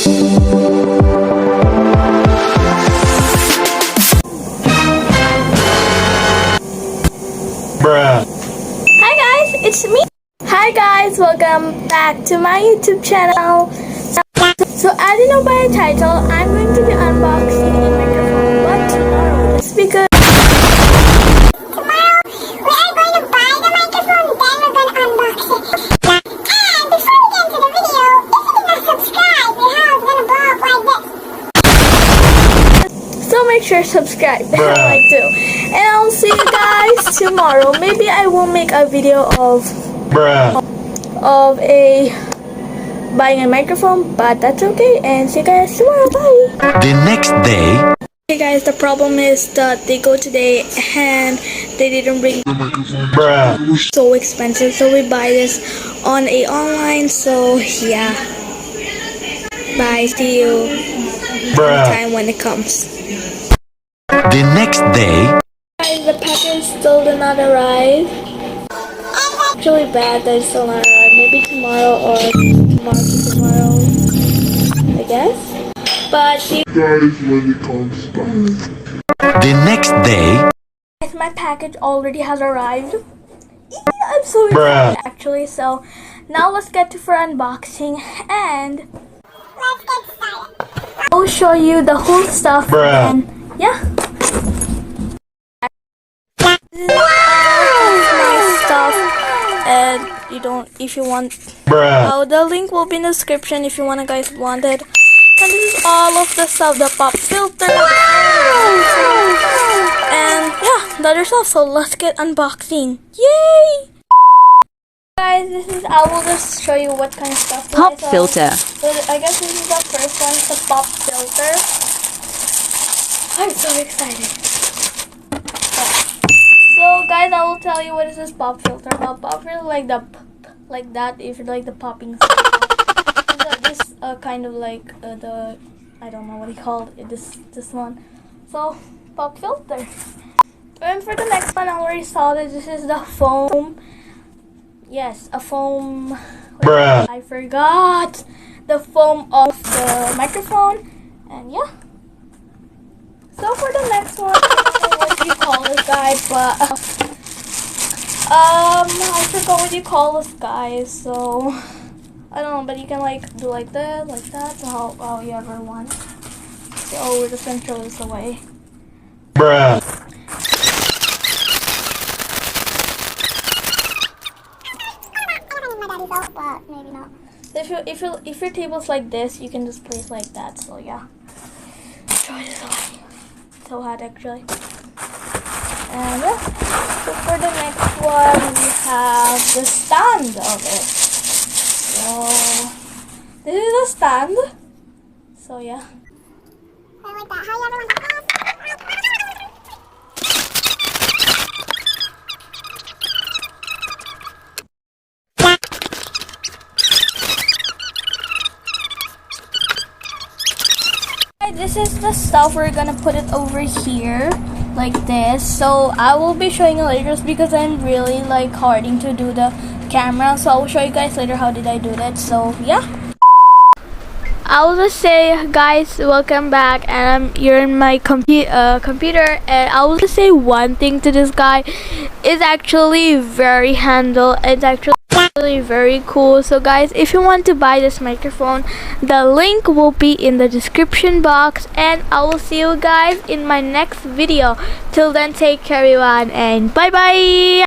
Bruh. Hi guys, it's me. Hi guys, welcome back to my YouTube channel. So as you know by the title, I'm going to be unboxing a microphone, but tomorrow it's because tomorrow we are going to buy the microphone, then we're going to unbox it. And before we get into the video, if you did not subscribe, your house is going to blow up like this. So make sure to subscribe, like too. And I'll see you guys tomorrow. Maybe I will make a video of buying a microphone, but that's okay. And see you guys tomorrow. Bye. The next day. Hey guys, the problem is that they go today and they didn't bring the microphone. So expensive, so we buy this on a online. So yeah, bye. See you time when it comes. The next day. Guys, the package still did not arrive. Actually bad that it's still not arrived. Maybe tomorrow or tomorrow, I guess. But see you guys when it comes back. The next day. Guys, my package already has arrived. Yeah, I'm so excited actually. So now let's get to for unboxing and let's get started. I'll show you the whole stuff and yeah. My stuff, and you don't if you want the link will be in the description if you guys want it. And this is all of the stuff, the pop filter and yeah, the other stuff. So let's get unboxing. Yay! Guys, this is I will just show you what kind of stuff. Pop filter. So I guess this is the first one, the pop filter. I'm so excited. So guys, I will tell you what is this pop filter. The pop filter like the like that. If you like the popping sound. This kind of like the I don't know what he called it. This one. So pop filter. And for the next one, I already saw that this is the foam. Yes, a foam. I forgot the foam of the microphone. And yeah. So for the next one, I don't know what you call this guy, but I forgot what you call this guy. So I don't know, but you can like do like that, so how you ever want. So we're just gonna throw this away. But maybe not. If your table's like this, you can just place like that. So yeah, throw this away. So hot actually. And yeah, so for the next one we have the stand of it. So this is the stand. So yeah. I like that. How you everyone? This is the stuff we're gonna put it over here like this. So I will be showing you later just because I'm really like harding to do the camera. So I will show you guys later how did I do that. So yeah. I will just say guys, welcome back, and you're in my computer, and I will just say one thing to this guy. It's actually very handle. It's actually very cool. So guys, if you want to buy this microphone, the link will be in the description box, and I will see you guys in my next video. Till then, take care everyone, and bye bye.